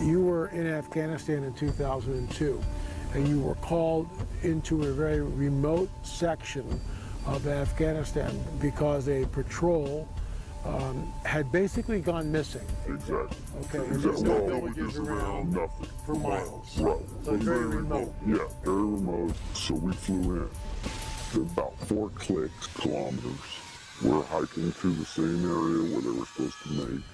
You were in Afghanistan in 2002, and you were called into a very remote section of Afghanistan because a patrol had basically gone missing. Exactly. Okay. Exactly. There's no Well, villages around nothing. for miles. Right. So it's very remote. Yeah, very remote. So we flew in. To about 4 kilometers. We're hiking through the same area where they were supposed to make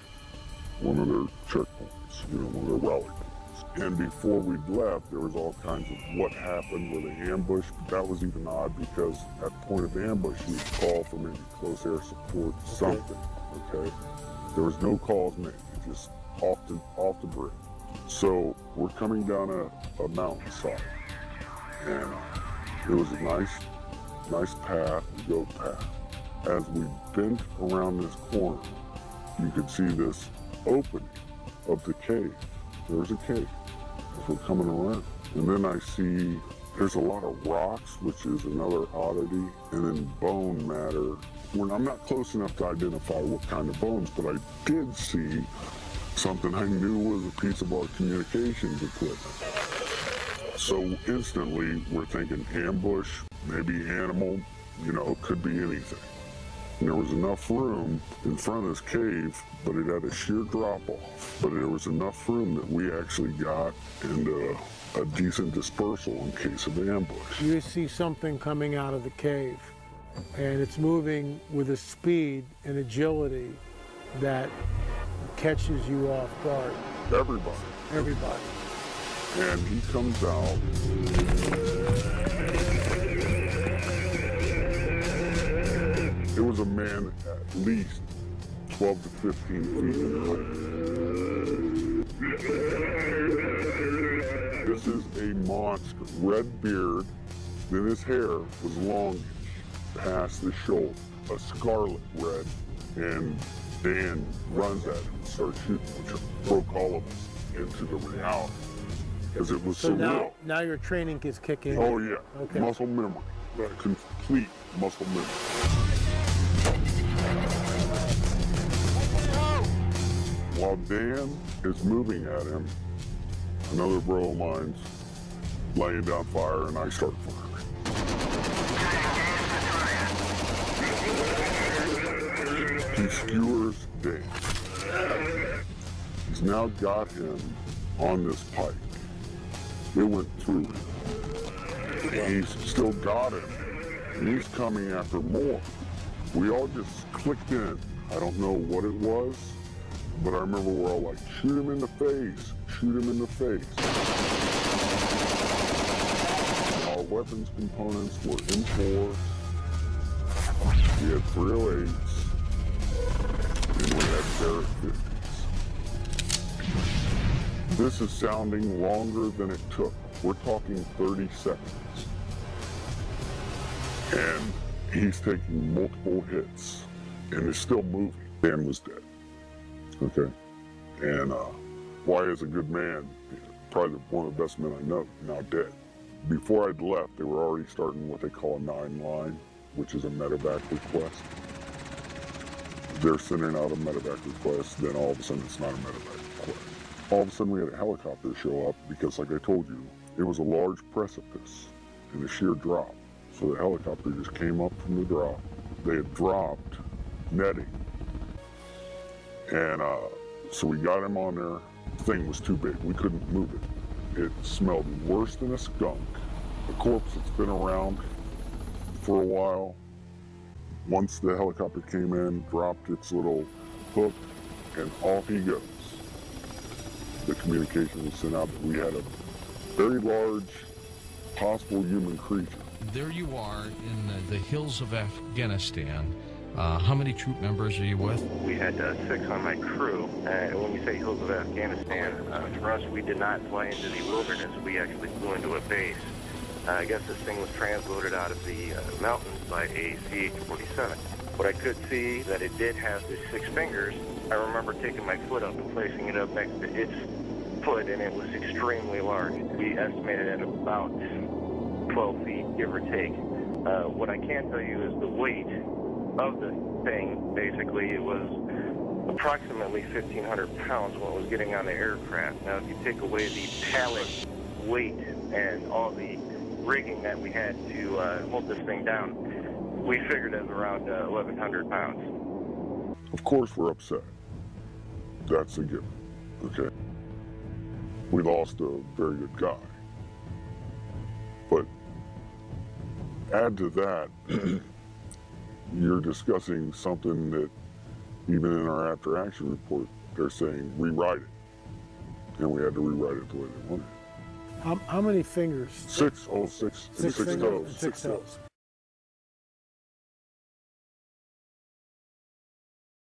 one of their checkpoints, one of their rally points. And before we left, there was all kinds of what happened with the ambush. But that was even odd because at the point of ambush, you would call for maybe close air support, something. Okay. There was no calls made, just off the bridge. So we're coming down a mountainside, and it was a nice path, goat path. As we bent around this corner, you could see this opening of the cave. There's a cave as we're coming around. And then I see there's a lot of rocks, which is another oddity, and then bone matter. I'm not close enough to identify what kind of bones, but I did see something I knew was a piece of our communications equipment. So instantly, we're thinking ambush, maybe animal, it could be anything. And there was enough room in front of this cave, but it had a sheer drop-off. But there was enough room that we actually got into a decent dispersal in case of ambush. You see something coming out of the cave, and it's moving with a speed and agility that catches you off guard. Everybody. And he comes out. It was a man at least 12 to 15 feet in height. This is a monster. Red beard, then his hair was longish past the shoulder, a scarlet red, and Dan runs at him and starts shooting, which broke all of us into the reality. Because it was surreal. Now your training is kicking. Oh yeah, okay. Muscle memory, complete muscle memory. While Dan is moving at him, another bro of mine's laying down fire, and I start firing. He skewers Dan. He's now got him on this pike. It went through him. And he's still got him. And he's coming after more. We all just clicked in. I don't know what it was, but I remember we're all like, shoot him in the face, shoot him in the face. And our weapons components were in force. We had 308s, and we had Barrett 50s. This is sounding longer than it took. We're talking 30 seconds. And he's taking multiple hits, and is still moving. Dan was dead. Okay. And why is a good man, probably one of the best men I know, now dead. Before I'd left, they were already starting what they call a 9-line, which is a medevac request. They're sending out a medevac request, then all of a sudden it's not a medevac request. All of a sudden we had a helicopter show up because, like I told you, it was a large precipice and a sheer drop. So the helicopter just came up from the drop. They had dropped netting. And so we got him on there. The thing was too big. We couldn't move it. It smelled worse than a skunk. A corpse that's been around for a while. Once the helicopter came in, dropped its little hook, and off he goes. The communication was sent out that we had a very large possible human creature. There you are in the hills of Afghanistan. How many troop members are you with? We had 6 on my crew. When we say hills of Afghanistan, for us, we did not fly into the wilderness. We actually flew into a base. I guess this thing was transloaded out of the mountains by a CH-47. What I could see that it did have the 6 fingers. I remember taking my foot up and placing it up next to its foot, and it was extremely large. We estimated at about 12 feet, give or take. What I can tell you is the weight of the thing. Basically, it was approximately 1,500 pounds when it was getting on the aircraft. Now, if you take away the pallet weight and all the rigging that we had to hold this thing down, we figured it was around 1,100 pounds. Of course we're upset. That's a given, okay? We lost a very good guy. But add to that, you're discussing something that even in our after action report, they're saying rewrite it. And we had to rewrite it the way they wanted. How many fingers? Six Six fingers and toes. six toes.